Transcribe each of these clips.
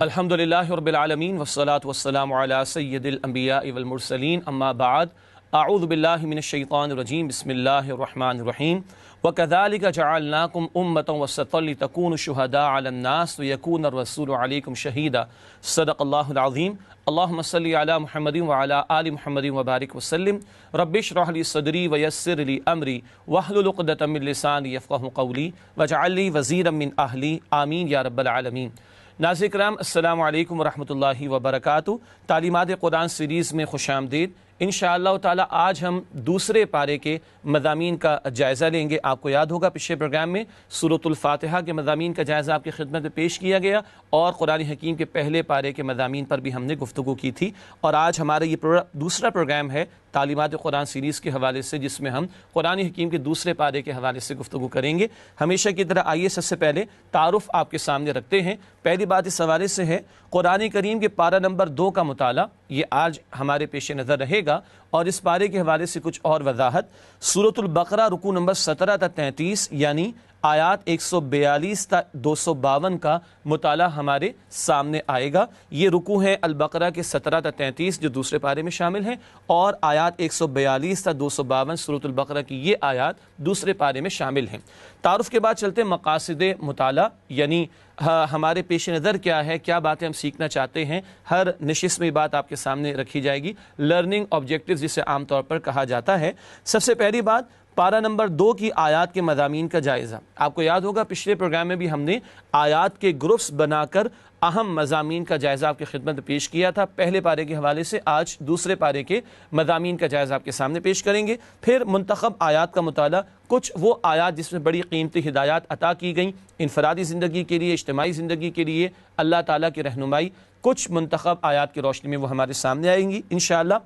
الحمدللہ رب العالمین والصلاة والسلام علی سید الانبیاء والمرسلین اما بعد اعوذ باللہ من الشیطان الرجیم بسم اللہ الرحمن الرحیم وَكَذَلِكَ جَعَلْنَاكُمْ أُمَّةً وَسَطًا لِتَكُونُوا شُهَدَاءَ عَلَى النَّاسِ وَيَكُونَ الرَّسُولُ عَلَيْكُمْ شَهِيدًا صدق اللہ العظیم اللہم صلی علی محمد وعلی آل محمد وبارک وسلم رب اشرح لی صدری ویسر لی امری واحلل عقدۃ من لسانی یفقہوا قولی واجعل لی وزیرا من اہلی آمین یا رب العالمین۔ ناظرین کرام السلام علیکم ورحمۃ اللہ وبرکاتہ۔ تعلیمات قرآن سیریز میں خوش آمدید۔ انشاءاللہ تعالی آج ہم دوسرے پارے کے مضامین کا جائزہ لیں گے۔ آپ کو یاد ہوگا پچھلے پروگرام میں سورۃ الفاتحہ کے مضامین کا جائزہ آپ کی خدمت میں پیش کیا گیا اور قرآن حکیم کے پہلے پارے کے مضامین پر بھی ہم نے گفتگو کی تھی، اور آج ہمارا یہ دوسرا پروگرام ہے تعلیمات قرآن سیریز کے حوالے سے، جس میں ہم قرآن حکیم کے دوسرے پارے کے حوالے سے گفتگو کریں گے۔ ہمیشہ کی طرح آئیے سب سے پہلے تعارف آپ کے سامنے رکھتے ہیں۔ پہلی بات اس حوالے سے ہے قرآن کریم کے پارہ نمبر 2 کا مطالعہ، یہ آج ہمارے پیش نظر رہے گا، اور اس پارے کے حوالے سے کچھ اور وضاحت۔ سورۃ البقرہ رکوع نمبر 17 تا 33 یعنی آیات 142 تا 252 کا مطالعہ ہمارے سامنے آئے گا۔ یہ رکوع ہیں البقرہ کے 17 تا 33 جو دوسرے پارے میں شامل ہیں، اور آیات 142 تا 252 سورۃ البقرہ کی یہ آیات دوسرے پارے میں شامل ہیں۔ تعارف کے بعد چلتے مقاصد مطالعہ، یعنی ہمارے پیش نظر کیا ہے، کیا باتیں ہم سیکھنا چاہتے ہیں۔ ہر نشست میں بات آپ کے سامنے رکھی جائے گی، لرننگ آبجیکٹیوز جسے عام طور پر کہا جاتا ہے۔ سب سے پہلی بات پارہ نمبر 2 کی آیات کے مضامین کا جائزہ۔ آپ کو یاد ہوگا پچھلے پروگرام میں بھی ہم نے آیات کے گروپس بنا کر اہم مضامین کا جائزہ آپ کی خدمت میں پیش کیا تھا پہلے پارے کے حوالے سے۔ آج دوسرے پارے کے مضامین کا جائزہ آپ کے سامنے پیش کریں گے۔ پھر منتخب آیات کا مطالعہ، کچھ وہ آیات جس میں بڑی قیمتی ہدایات عطا کی گئیں انفرادی زندگی کے لیے، اجتماعی زندگی کے لیے، اللہ تعالیٰ کی رہنمائی، کچھ منتخب آیات کی روشنی میں وہ ہمارے سامنے آئیں گی انشاءاللہ۔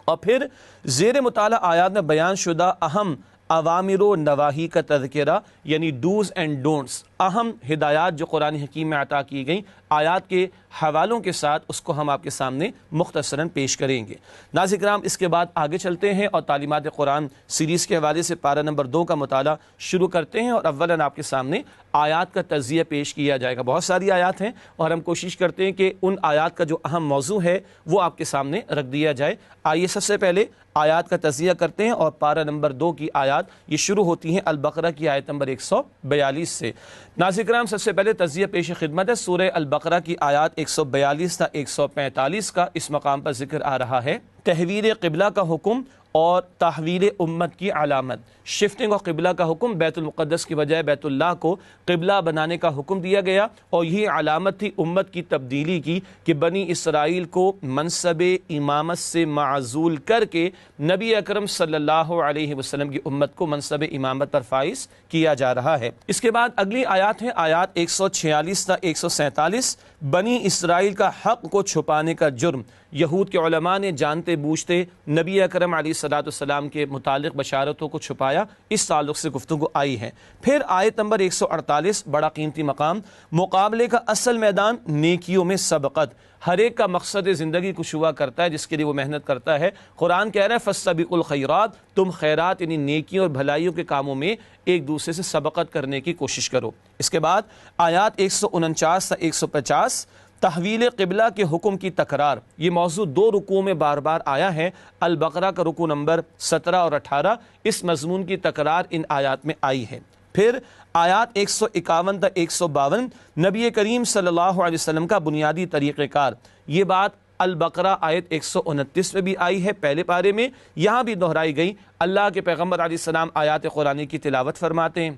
اور پھر زیر مطالعہ آیات میں بیان شدہ اہم اوامر و نواہی کا تذکرہ، یعنی ڈوز اینڈ ڈونٹس، اہم ہدایات جو قرآن حکیم میں عطا کی گئیں آیات کے حوالوں کے ساتھ، اس کو ہم آپ کے سامنے مختصراً پیش کریں گے۔ ناظرین کرام اس کے بعد آگے چلتے ہیں اور تعلیمات قرآن سیریز کے حوالے سے پارہ نمبر 2 کا مطالعہ شروع کرتے ہیں، اور اولاً آپ کے سامنے آیات کا تجزیہ پیش کیا جائے گا۔ بہت ساری آیات ہیں اور ہم کوشش کرتے ہیں کہ ان آیات کا جو اہم موضوع ہے وہ آپ کے سامنے رکھ دیا جائے۔ آئیے سب سے پہلے آیات کا تجزیہ کرتے ہیں، اور پارہ نمبر 2 کی آیات یہ شروع ہوتی ہیں البقرہ کی آیت نمبر 142 سے۔ ناظرین کرام سب سے پہلے تجزیہ پیش خدمت ہے سورہ البقرہ کی آیات 142 تا 145 کا۔ اس مقام پر ذکر آ رہا ہے تحویل قبلہ کا حکم اور تحویل امت کی علامت۔ شفٹنگ اور قبلہ کا حکم، بیت المقدس کی بجائے بیت اللہ کو قبلہ بنانے کا حکم دیا گیا، اور یہ علامت تھی امت کی تبدیلی کی کہ بنی اسرائیل کو منصب امامت سے معزول کر کے نبی اکرم صلی اللہ علیہ وسلم کی امت کو منصب امامت پر فائز کیا جا رہا ہے۔ اس کے بعد اگلی آیات ہیں آیات 146 تا 147۔ بنی اسرائیل کا حق کو چھپانے کا جرم، یہود کے علماء نے جانتے بوجھتے نبی اکرم علیہ الصلوۃ والسلام کے متعلق بشارتوں کو چھپایا، اس تعلق سے گفتگو آئی ہے۔ پھر آیت نمبر 148 بڑا قیمتی مقام، مقابلے کا اصل میدان نیکیوں میں سبقت۔ ہر ایک کا مقصد زندگی کچھ ہوا کرتا ہے جس کے لیے وہ محنت کرتا ہے۔ قرآن کہہ رہا ہے فَاسْتَبِقُوا الْخَيْرَاتِ، تم خیرات یعنی نیکیوں اور بھلائیوں کے کاموں میں ایک دوسرے سے سبقت کرنے کی کوشش کرو۔ اس کے بعد آیات 149 تا 150 تحویل قبلہ کے حکم کی تکرار۔ یہ موضوع 2 رکوعوں میں بار بار آیا ہے، البقرہ کا رکوع نمبر 17 اور 18، اس مضمون کی تکرار ان آیات میں آئی ہے۔ پھر آیات 151 تا 152 نبی کریم صلی اللہ علیہ وسلم کا بنیادی طریقہ کار۔ یہ بات البقرہ آیت 129 میں بھی آئی ہے پہلے پارے میں، یہاں بھی دہرائی گئی۔ اللہ کے پیغمبر علیہ السلام آیات قرآنی کی تلاوت فرماتے ہیں،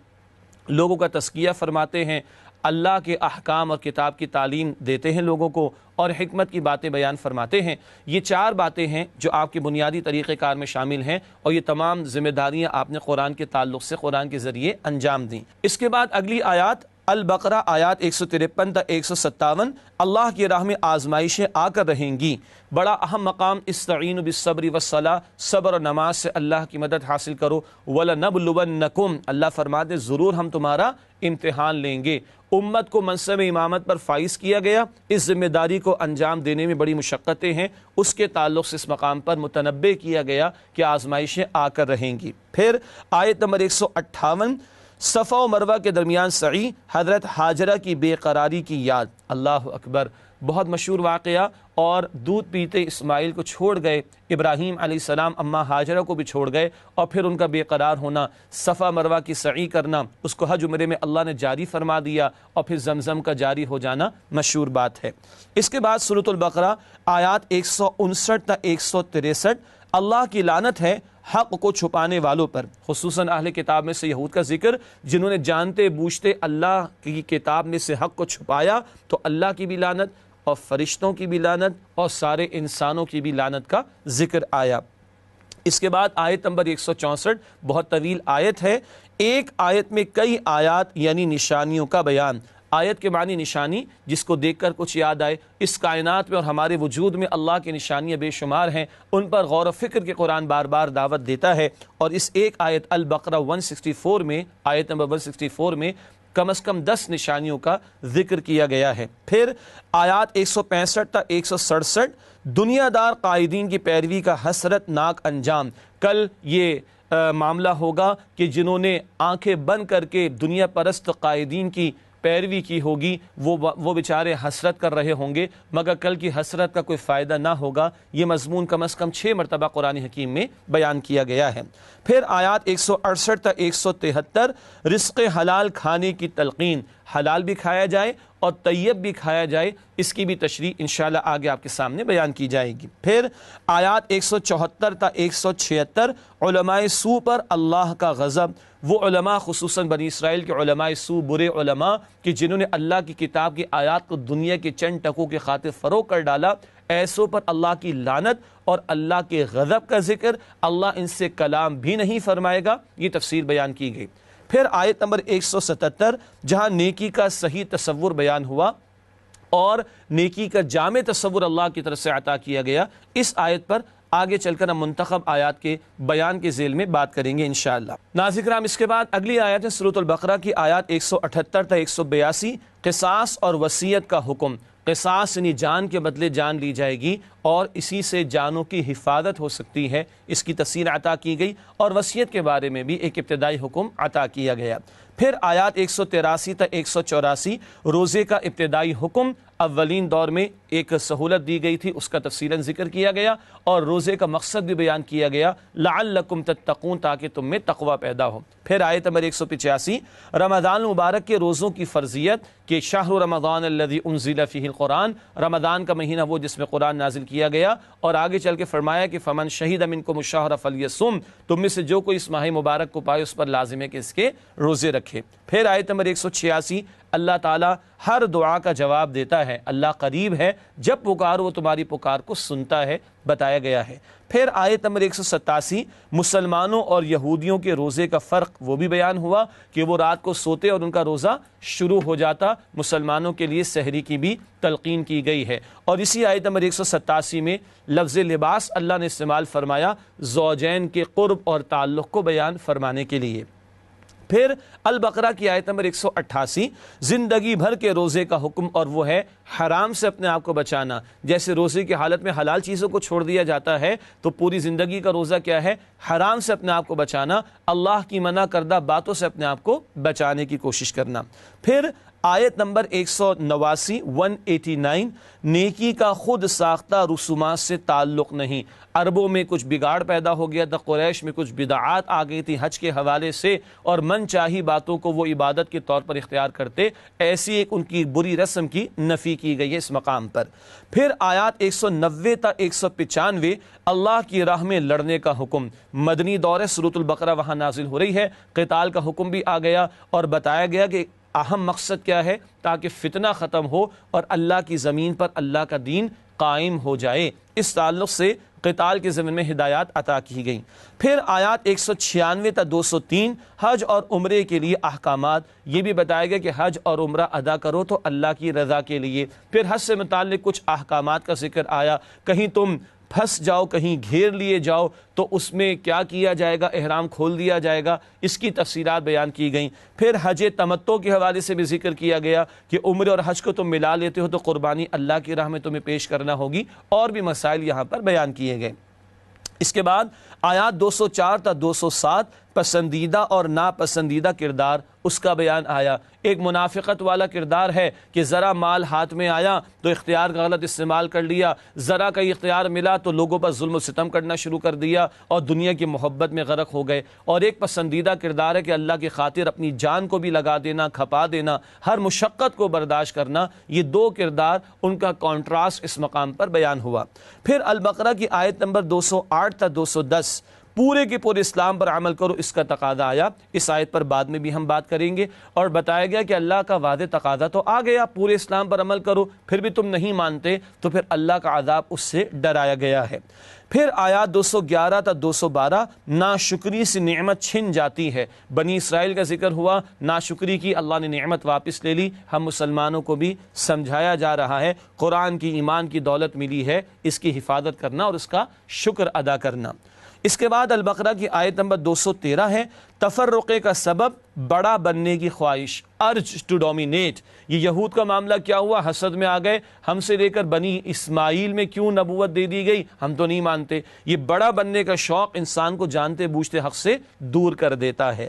لوگوں کا تزکیہ فرماتے ہیں، اللہ کے احکام اور کتاب کی تعلیم دیتے ہیں لوگوں کو، اور حکمت کی باتیں بیان فرماتے ہیں۔ یہ 4 باتیں ہیں جو آپ کے بنیادی طریقہ کار میں شامل ہیں، اور یہ تمام ذمہ داریاں آپ نے قرآن کے تعلق سے قرآن کے ذریعے انجام دیں۔ اس کے بعد اگلی آیات البقرہ آیات 153 تا 157 اللہ کی راہ میں آزمائشیں آ کر رہیں گی۔ بڑا اہم مقام استعینوا بالصبر والصلاۃ، صبر اور نماز سے اللہ کی مدد حاصل کرو۔ وَلَنَبْلُوَنَّكُمْ، اللہ فرماتے ضرور ہم تمہارا امتحان لیں گے۔ امت کو منصب امامت پر فائز کیا گیا، اس ذمہ داری کو انجام دینے میں بڑی مشقتیں ہیں، اس کے تعلق سے اس مقام پر متنبہ کیا گیا کہ آزمائشیں آ کر رہیں گی۔ پھر آیت نمبر 158 صفا و مروہ کے درمیان سعی، حضرت ہاجرہ کی بے قراری کی یاد۔ اللہ اکبر، بہت مشہور واقعہ۔ اور دودھ پیتے اسماعیل کو چھوڑ گئے ابراہیم علیہ السلام، اماں ہاجرہ کو بھی چھوڑ گئے، اور پھر ان کا بے قرار ہونا، صفا مروہ کی سعی کرنا، اس کو حج عمرے میں اللہ نے جاری فرما دیا، اور پھر زمزم کا جاری ہو جانا مشہور بات ہے۔ اس کے بعد سورۃ البقرہ آیات 159 تا 163، اللہ کی لعنت ہے حق کو چھپانے والوں پر، خصوصاً اہل کتاب میں سے یہود کا ذکر، جنہوں نے جانتے بوجھتے اللہ کی کتاب میں سے حق کو چھپایا، تو اللہ کی بھی لعنت اور فرشتوں کی بھی لعنت اور سارے انسانوں کی بھی لعنت کا ذکر آیا۔ اس کے بعد آیت نمبر 164، بہت طویل آیت ہے، ایک آیت میں کئی آیات یعنی نشانیوں کا بیان۔ آیت کے معنی نشانی، جس کو دیکھ کر کچھ یاد آئے، اس کائنات میں اور ہمارے وجود میں اللہ کی نشانیاں بے شمار ہیں، ان پر غور و فکر کے قرآن بار بار دعوت دیتا ہے، اور اس ایک آیت البقرہ 164 میں، آیت نمبر 164 میں کم از کم 10 نشانیوں کا ذکر کیا گیا ہے۔ پھر آیات 165 تا 167، دنیا دار قائدین کی پیروی کا حسرت ناک انجام۔ کل یہ معاملہ ہوگا کہ جنہوں نے آنکھیں بند کر کے دنیا پرست قائدین کی پیروی کی ہوگی، وہ بیچارے حسرت کر رہے ہوں گے، مگر کل کی حسرت کا کوئی فائدہ نہ ہوگا۔ یہ مضمون کم از کم 6 مرتبہ قرآن حکیم میں بیان کیا گیا ہے۔ پھر آیات 168 تا 173، رزق حلال کھانے کی تلقین، حلال بھی کھایا جائے اور طیب بھی کھایا جائے، اس کی بھی تشریح انشاءاللہ آگے آپ کے سامنے بیان کی جائے گی۔ پھر آیات 174 تا 176، علماء سو پر اللہ کا غضب، وہ علماء خصوصاً بنی اسرائیل کے علماء سو، برے علماء کہ جنہوں نے اللہ کی کتاب کی آیات کو دنیا کے چند ٹکوں کے خاطر فروغ کر ڈالا، ایسوں پر اللہ کی لعنت اور اللہ کے غضب کا ذکر، اللہ ان سے کلام بھی نہیں فرمائے گا، یہ تفسیر بیان کی گئی۔ پھر آیت نمبر 177، جہاں نیکی کا صحیح تصور بیان ہوا اور نیکی کا جامع تصور اللہ کی طرف سے عطا کیا گیا، اس آیت پر آگے چل کر ہم منتخب آیات کے بیان کے ذیل میں بات کریں گے انشاءاللہ۔ ناظرین کرام، اس کے بعد اگلی آیت ہے سورۃ البقرہ کی آیات 178 تا 182، قصاص اور وصیت کا حکم۔ قصاص یعنی جان کے بدلے جان لی جائے گی، اور اسی سے جانوں کی حفاظت ہو سکتی ہے، اس کی تفصیل عطا کی گئی، اور وصیت کے بارے میں بھی ایک ابتدائی حکم عطا کیا گیا۔ پھر آیات 183 تا 184، روزے کا ابتدائی حکم، اولین دور میں ایک سہولت دی گئی تھی، اس کا تفصیلاً ذکر کیا گیا، اور روزے کا مقصد بھی بیان کیا گیا، لعلکم تتقون، تاکہ تم میں تقوی پیدا ہو۔ پھر آیت نمبر 185، رمضان مبارک کے روزوں کی فرضیت، کہ شہر رمضان الذی انزل فیہ القرآن، رمضان کا مہینہ وہ جس میں قرآن نازل کیا گیا، اور آگے چل کے فرمایا کہ فمن شہد منکم الشہر فلیصم، تم میں سے جو کوئی اس ماہ مبارک کو پائے اس پر لازم ہے کہ اس کے روزے رکھے۔ پھر آیت نمبر 186، اللہ تعالیٰ ہر دعا کا جواب دیتا ہے، اللہ قریب ہے، جب پکارو وہ تمہاری پکار کو سنتا ہے، بتایا گیا ہے۔ پھر آیت نمبر 187، مسلمانوں اور یہودیوں کے روزے کا فرق وہ بھی بیان ہوا، کہ وہ رات کو سوتے اور ان کا روزہ شروع ہو جاتا، مسلمانوں کے لیے سحری کی بھی تلقین کی گئی ہے۔ اور اسی آیت نمبر 187 میں لفظ لباس اللہ نے استعمال فرمایا زوجین کے قرب اور تعلق کو بیان فرمانے کے لیے۔ پھر البقرہ کی آیت نمبر 188، زندگی بھر کے روزے کا حکم، اور وہ ہے حرام سے اپنے آپ کو بچانا۔ جیسے روزے کی حالت میں حلال چیزوں کو چھوڑ دیا جاتا ہے، تو پوری زندگی کا روزہ کیا ہے؟ حرام سے اپنے آپ کو بچانا، اللہ کی منع کردہ باتوں سے اپنے آپ کو بچانے کی کوشش کرنا۔ پھر آیت نمبر 189، نیکی کا خود ساختہ رسومات سے تعلق نہیں۔ عربوں میں کچھ بگاڑ پیدا ہو گیا تھا، قریش میں کچھ بدعات آ گئی تھی حج کے حوالے سے، اور من چاہی باتوں کو وہ عبادت کے طور پر اختیار کرتے، ایسی ایک ان کی بری رسم کی نفی کی گئی ہے اس مقام پر۔ پھر آیات 190 تا 195، اللہ کی راہ میں لڑنے کا حکم، مدنی دور ہے، سورۃ البقرہ وہاں نازل ہو رہی ہے، قتال کا حکم بھی آ گیا، اور بتایا گیا کہ اہم مقصد کیا ہے، تاکہ فتنہ ختم ہو اور اللہ کی زمین پر اللہ کا دین قائم ہو جائے۔ اس تعلق سے قتال کے ضمن میں ہدایات عطا کی گئیں۔ پھر آیات 196 تا 203، حج اور عمرے کے لیے احکامات، یہ بھی بتایا گیا کہ حج اور عمرہ ادا کرو تو اللہ کی رضا کے لیے۔ پھر حج سے متعلق کچھ احکامات کا ذکر آیا، کہیں تم پھنس جاؤ، کہیں گھیر لیے جاؤ تو اس میں کیا کیا جائے گا، احرام کھول دیا جائے گا، اس کی تفصیلات بیان کی گئیں۔ پھر حج تمتع کے حوالے سے بھی ذکر کیا گیا کہ عمرے اور حج کو تم ملا لیتے ہو تو قربانی اللہ کی راہ میں تمہیں پیش کرنا ہوگی، اور بھی مسائل یہاں پر بیان کیے گئے۔ اس کے بعد آیات 204 تا 207 پسندیدہ اور ناپسندیدہ کردار اس کا بیان آیا۔ ایک منافقت والا کردار ہے کہ ذرا مال ہاتھ میں آیا تو اختیار کا غلط استعمال کر لیا، ذرا کا اختیار ملا تو لوگوں پر ظلم و ستم کرنا شروع کر دیا اور دنیا کی محبت میں غرق ہو گئے۔ اور ایک پسندیدہ کردار ہے کہ اللہ کی خاطر اپنی جان کو بھی لگا دینا، کھپا دینا، ہر مشقت کو برداشت کرنا۔ یہ دو کردار، ان کا کانٹراسٹ اس مقام پر بیان ہوا۔ پھر البقرہ کی آیت نمبر 208 تا 210 پورے کے پورے اسلام پر عمل کرو، اس کا تقاضا آیا۔ اس آیت پر بعد میں بھی ہم بات کریں گے، اور بتایا گیا کہ اللہ کا واضح تقاضا تو آ گیا، پورے اسلام پر عمل کرو، پھر بھی تم نہیں مانتے تو پھر اللہ کا عذاب اس سے ڈرایا گیا ہے۔ پھر آیات 211 تا 212 ناشکری سے نعمت چھن جاتی ہے۔ بنی اسرائیل کا ذکر ہوا، ناشکری کی، اللہ نے نعمت واپس لے لی۔ ہم مسلمانوں کو بھی سمجھایا جا رہا ہے، قرآن کی ایمان کی دولت ملی ہے، اس کی حفاظت کرنا اور اس کا شکر ادا کرنا۔ اس کے بعد البقرہ کی آیت نمبر 213 ہے تفرقے کا سبب بڑا بننے کی خواہش، ارج ٹو ڈومینیٹ۔ یہ یہود کا معاملہ کیا ہوا؟ حسد میں آ گئے، ہم سے لے کر بنی اسماعیل میں کیوں نبوت دے دی گئی، ہم تو نہیں مانتے۔ یہ بڑا بننے کا شوق انسان کو جانتے بوجھتے حق سے دور کر دیتا ہے۔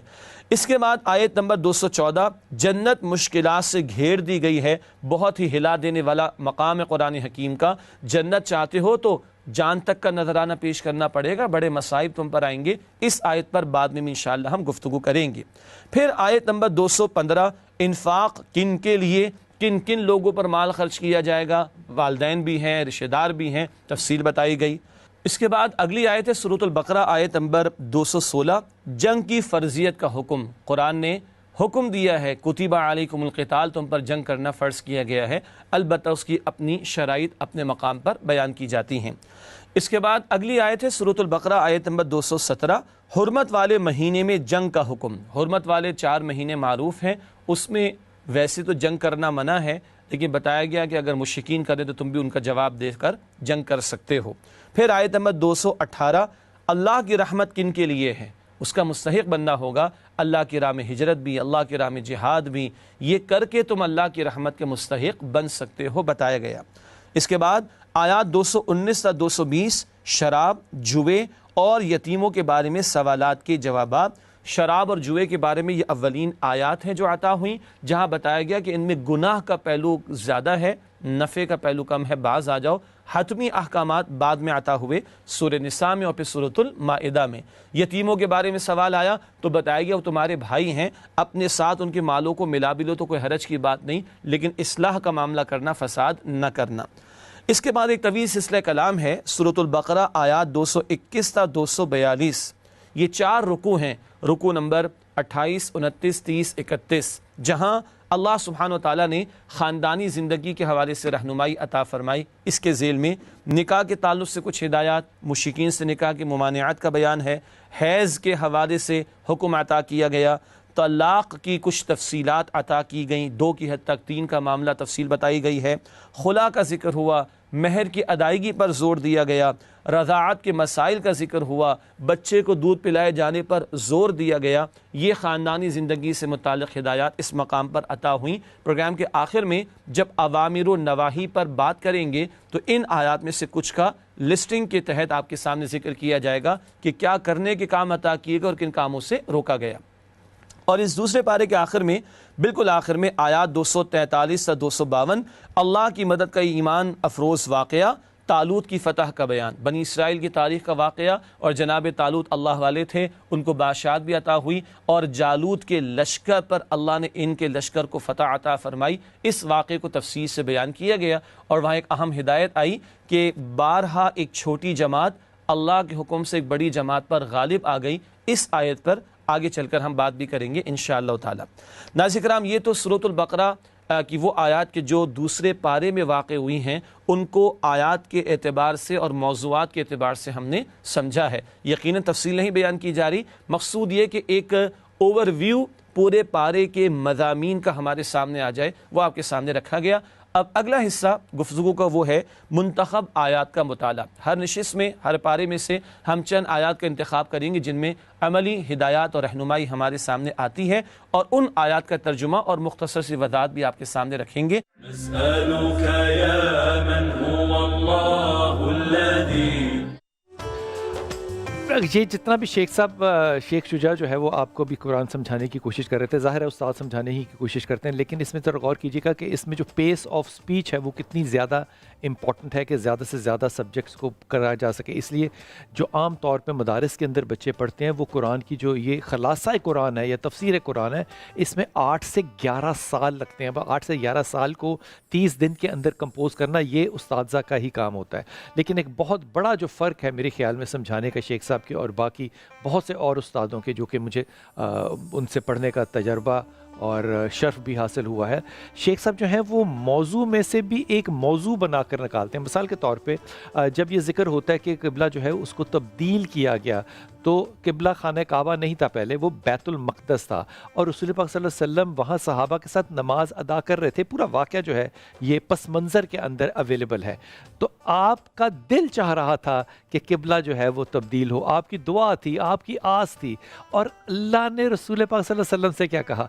اس کے بعد آیت نمبر 214 جنت مشکلات سے گھیر دی گئی ہے، بہت ہی ہلا دینے والا مقام ہے قرآن حکیم کا۔ جنت چاہتے ہو تو جان تک کا نذرانہ پیش کرنا پڑے گا، بڑے مصائب تم پر آئیں گے۔ اس آیت پر بعد میں انشاءاللہ ہم گفتگو کریں گے۔ پھر آیت نمبر 215 انفاق کن کے لیے، کن کن لوگوں پر مال خرچ کیا جائے گا، والدین بھی ہیں، رشتہ دار بھی ہیں، تفصیل بتائی گئی۔ اس کے بعد اگلی آیت ہے سورۃ البقرہ آیت نمبر 216 جنگ کی فرضیت کا حکم۔ قرآن نے حکم دیا ہے کتب علیکم القتال، تم پر جنگ کرنا فرض کیا گیا ہے، البتہ اس کی اپنی شرائط اپنے مقام پر بیان کی جاتی ہیں۔ اس کے بعد اگلی آیت ہے سورۃ البقرہ آیت نمبر 217 حرمت والے مہینے میں جنگ کا حکم۔ حرمت والے 4 مہینے معروف ہیں، اس میں ویسے تو جنگ کرنا منع ہے، لیکن بتایا گیا کہ اگر مشرکین کرے تو تم بھی ان کا جواب دے کر جنگ کر سکتے ہو۔ پھر آیت نمبر 218 اللہ کی رحمت کن کے لیے ہے، اس کا مستحق بننا ہوگا، اللہ کی راہ میں ہجرت بھی، اللہ کی راہ میں جہاد بھی، یہ کر کے تم اللہ کی رحمت کے مستحق بن سکتے ہو، بتایا گیا۔ اس کے بعد آیات 219 تا 220 شراب، جوے اور یتیموں کے بارے میں سوالات کے جوابات۔ شراب اور جوے کے بارے میں یہ اولین آیات ہیں جو عطا ہوئیں، جہاں بتایا گیا کہ ان میں گناہ کا پہلو زیادہ ہے، نفع کا پہلو کم ہے۔ باز آ جاؤ، حتمی احکامات بعد میں عطا ہوئے سورہ نساء میں اور پھر سورۃ المائدہ میں۔ یتیموں کے بارے میں سوال آیا تو بتایا گیا وہ تمہارے بھائی ہیں، اپنے ساتھ ان کے مالوں کو ملا بھی لو تو کوئی حرج کی بات نہیں، لیکن اصلاح کا معاملہ کرنا، فساد نہ کرنا۔ اس کے بعد ایک طویل سلسلہ کلام ہے سورۃ البقرہ آیات 221 تا 242۔ یہ 4 رکوع ہیں، رکوع نمبر 28، 29، 30، 31، جہاں اللہ سبحانہ و تعالیٰ نے خاندانی زندگی کے حوالے سے رہنمائی عطا فرمائی۔ اس کے ذیل میں نکاح کے تعلق سے کچھ ہدایات، مشرکین سے نکاح کی ممانعات کا بیان ہے، حیض کے حوالے سے حکم عطا کیا گیا، طلاق کی کچھ تفصیلات عطا کی گئیں، 2 کی حد تک 3 کا معاملہ تفصیل بتائی گئی ہے، خلا کا ذکر ہوا، مہر کی ادائیگی پر زور دیا گیا، رضاعت کے مسائل کا ذکر ہوا، بچے کو دودھ پلائے جانے پر زور دیا گیا۔ یہ خاندانی زندگی سے متعلق ہدایات اس مقام پر عطا ہوئیں۔ پروگرام کے آخر میں جب اوامر و نواہی پر بات کریں گے تو ان آیات میں سے کچھ کا لسٹنگ کے تحت آپ کے سامنے ذکر کیا جائے گا کہ کیا کرنے کے کام عطا کیے گئے اور کن کاموں سے روکا گیا۔ اور اس دوسرے پارے کے آخر میں، بالکل آخر میں آیات 243 سے 252 اللہ کی مدد کا ایمان افروز واقعہ، طالوت کی فتح کا بیان، بنی اسرائیل کی تاریخ کا واقعہ، اور جناب طالوت اللہ والے تھے، ان کو بادشاہت بھی عطا ہوئی، اور جالوت کے لشکر پر اللہ نے ان کے لشکر کو فتح عطا فرمائی۔ اس واقعے کو تفصیل سے بیان کیا گیا، اور وہاں ایک اہم ہدایت آئی کہ بارہا ایک چھوٹی جماعت اللہ کے حکم سے ایک بڑی جماعت پر غالب آ گئی۔ اس آیت پر آگے چل کر ہم بات بھی کریں گے انشاءاللہ تعالی۔ ناظرین کرام، یہ تو سورۃ البقرہ کی وہ آیات کے جو دوسرے پارے میں واقع ہوئی ہیں، ان کو آیات کے اعتبار سے اور موضوعات کے اعتبار سے ہم نے سمجھا ہے۔ یقیناً تفصیل نہیں بیان کی جا رہی، مقصود یہ کہ ایک اوور ویو پورے پارے کے مضامین کا ہمارے سامنے آ جائے، وہ آپ کے سامنے رکھا گیا۔ اب اگلا حصہ گفتگو کا وہ ہے منتخب آیات کا مطالعہ۔ ہر نشست میں، ہر پارے میں سے ہم چند آیات کا انتخاب کریں گے جن میں عملی ہدایات اور رہنمائی ہمارے سامنے آتی ہے، اور ان آیات کا ترجمہ اور مختصر سی وضاحت بھی آپ کے سامنے رکھیں گے۔ نسألك يا من هو الله الذي یہ جتنا بھی شیخ صاحب شیخ شجاع جو ہے وہ آپ کو بھی قرآن سمجھانے کی کوشش کر رہے تھے، ظاہر ہے استاد سمجھانے ہی کی کوشش کرتے ہیں، لیکن اس میں ذرا غور کیجیے گا کہ اس میں جو پیس آف سپیچ ہے وہ کتنی زیادہ امپورٹنٹ ہے کہ زیادہ سے زیادہ سبجیکٹس کو کرا جا سکے۔ اس لیے جو عام طور پہ مدارس کے اندر بچے پڑھتے ہیں وہ قرآن کی جو یہ خلاصہ قرآن ہے یا تفسیر قرآن ہے، اس میں 8 سے 11 سال لگتے ہیں۔ 8 سے 11 سال کو 30 دن کے اندر کمپوز کرنا یہ اساتذہ کا ہی کام ہوتا ہے۔ لیکن ایک بہت بڑا جو فرق ہے میرے خیال میں سمجھانے کا شیخ صاحب کے اور باقی بہت سے اور استادوں کے جو کہ مجھے ان سے پڑھنے کا تجربہ اور شرف بھی حاصل ہوا ہے، شیخ صاحب جو ہیں وہ موضوع میں سے بھی ایک موضوع بنا کر نکالتے ہیں۔ مثال کے طور پہ جب یہ ذکر ہوتا ہے کہ قبلہ جو ہے اس کو تبدیل کیا گیا، تو قبلہ خانہ کعبہ نہیں تھا پہلے، وہ بیت المقدس تھا، اور رسول پاک صلی اللہ علیہ وسلم وہاں صحابہ کے ساتھ نماز ادا کر رہے تھے۔ پورا واقعہ جو ہے یہ پس منظر کے اندر اویلیبل ہے۔ تو آپ کا دل چاہ رہا تھا کہ قبلہ جو ہے وہ تبدیل ہو، آپ کی دعا تھی، آپ کی آس تھی، اور اللہ نے رسول پاک صلی اللہ علیہ وسلم سے کیا کہا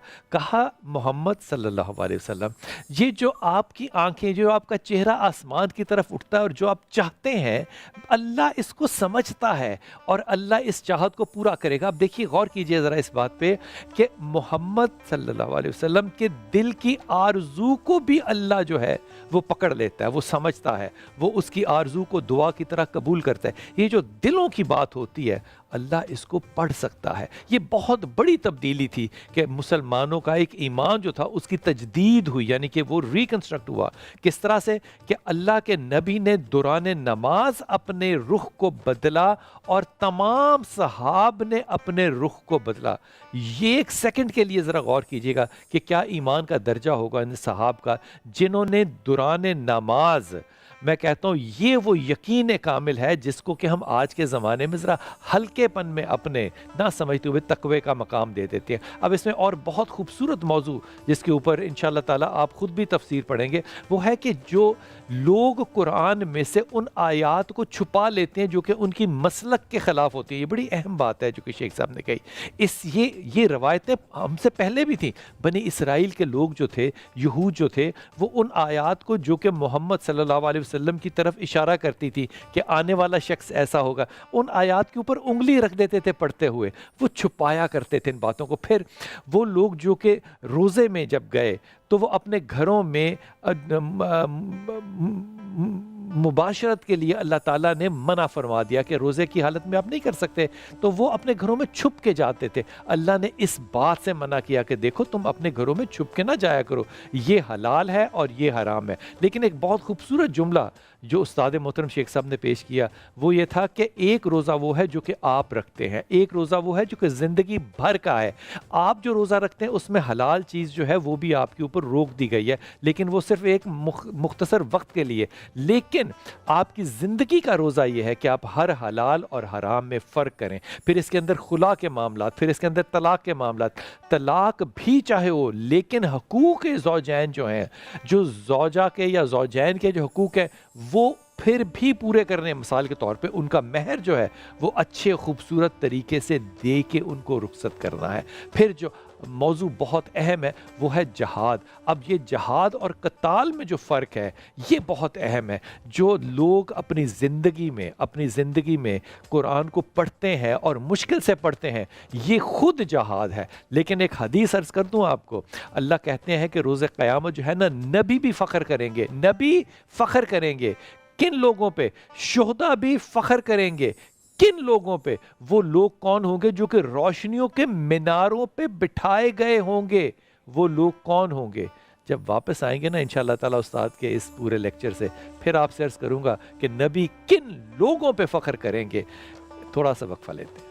محمد صلی اللہ علیہ وسلم، یہ جو آپ کی آنکھیں، جو آپ کا چہرہ آسمان کی طرف اٹھتا ہے اور جو آپ چاہتے ہیں، اللہ اس کو سمجھتا ہے اور اللہ اس چاہت کو پورا کرے گا۔ اب دیکھیے، غور کیجئے ذرا اس بات پہ کہ محمد صلی اللہ علیہ وسلم کے دل کی آرزو کو بھی اللہ جو ہے وہ پکڑ لیتا ہے، وہ سمجھتا ہے، وہ اس کی آرزو کو دعا کی طرح قبول کرتا ہے۔ یہ جو دلوں کی بات ہوتی ہے، اللہ اس کو پڑھ سکتا ہے۔ یہ بہت بڑی تبدیلی تھی کہ مسلمانوں کا ایک ایمان جو تھا اس کی تجدید ہوئی، یعنی کہ وہ ریکنسٹرکٹ ہوا۔ کس طرح سے کہ اللہ کے نبی نے دوران نماز اپنے رخ کو بدلا اور تمام صحاب نے اپنے رخ کو بدلا۔ یہ ایک سیکنڈ کے لیے ذرا غور کیجئے گا کہ کیا ایمان کا درجہ ہوگا ان صحاب کا جنہوں نے دوران نماز، میں کہتا ہوں یہ وہ یقین کامل ہے جس کو کہ ہم آج کے زمانے میں ذرا ہلکے پن میں اپنے نہ سمجھتے ہوئے تقوی کا مقام دے دیتے ہیں۔ اب اس میں اور بہت خوبصورت موضوع جس کے اوپر انشاءاللہ تعالیٰ آپ خود بھی تفسیر پڑھیں گے، وہ ہے کہ جو لوگ قرآن میں سے ان آیات کو چھپا لیتے ہیں جو کہ ان کی مسلک کے خلاف ہوتی ہیں۔ یہ بڑی اہم بات ہے جو کہ شیخ صاحب نے کہی۔ یہ روایتیں ہم سے پہلے بھی تھیں۔ بنی اسرائیل کے لوگ جو تھے، یہود جو تھے، وہ ان آیات کو جو کہ محمد صلی اللہ علیہ وسلم کی طرف اشارہ کرتی تھی کہ آنے والا شخص ایسا ہوگا، ان آیات کے اوپر انگلی رکھ دیتے تھے پڑھتے ہوئے، وہ چھپایا کرتے تھے ان باتوں کو۔ پھر وہ لوگ جو کہ روزے میں جب گئے تو وہ اپنے گھروں میں مباشرت کے لیے اللہ تعالیٰ نے منع فرما دیا کہ روزے کی حالت میں آپ نہیں کر سکتے، تو وہ اپنے گھروں میں چھپ کے جاتے تھے۔ اللہ نے اس بات سے منع کیا کہ دیکھو تم اپنے گھروں میں چھپ کے نہ جایا کرو، یہ حلال ہے اور یہ حرام ہے۔ لیکن ایک بہت خوبصورت جملہ جو استاد محترم شیخ صاحب نے پیش کیا وہ یہ تھا کہ ایک روزہ وہ ہے جو کہ آپ رکھتے ہیں، ایک روزہ وہ ہے جو کہ زندگی بھر کا ہے۔ آپ جو روزہ رکھتے ہیں اس میں حلال چیز جو ہے وہ بھی آپ کے اوپر روک دی گئی ہے، لیکن وہ صرف ایک مختصر وقت کے لیے۔ لیکن آپ کی زندگی کا روزہ یہ ہے کہ آپ ہر حلال اور حرام میں فرق کریں۔ پھر اس کے اندر خلا کے معاملات، پھر اس کے اندر طلاق کے معاملات، طلاق بھی چاہے ہو، لیکن حقوق زوجین جو ہیں، جو زوجہ کے یا زوجین کے جو حقوق ہیں وہ پھر بھی پورے کرنے۔ مثال کے طور پہ ان کا مہر جو ہے وہ اچھے خوبصورت طریقے سے دے کے ان کو رخصت کرنا ہے۔ پھر جو موضوع بہت اہم ہے وہ ہے جہاد۔ اب یہ جہاد اور قتال میں جو فرق ہے یہ بہت اہم ہے۔ جو لوگ اپنی زندگی میں قرآن کو پڑھتے ہیں اور مشکل سے پڑھتے ہیں، یہ خود جہاد ہے۔ لیکن ایک حدیث عرض کر دوں آپ کو، اللہ کہتے ہیں کہ روز قیامت جو ہے نا، نبی بھی فخر کریں گے، نبی فخر کریں گے۔ کن لوگوں پہ؟ شہداء بھی فخر کریں گے۔ کن لوگوں پہ؟ وہ لوگ کون ہوں گے جو کہ روشنیوں کے میناروں پہ بٹھائے گئے ہوں گے۔ وہ لوگ کون ہوں گے؟ جب واپس آئیں گے نا انشاءاللہ تعالیٰ استاد کے اس پورے لیکچر سے، پھر آپ سے عرض کروں گا کہ نبی کن لوگوں پہ فخر کریں گے۔ تھوڑا سا وقفہ لیتے ہیں۔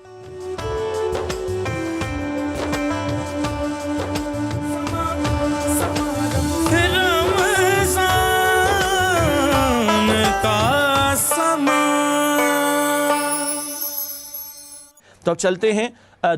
تو اب چلتے ہیں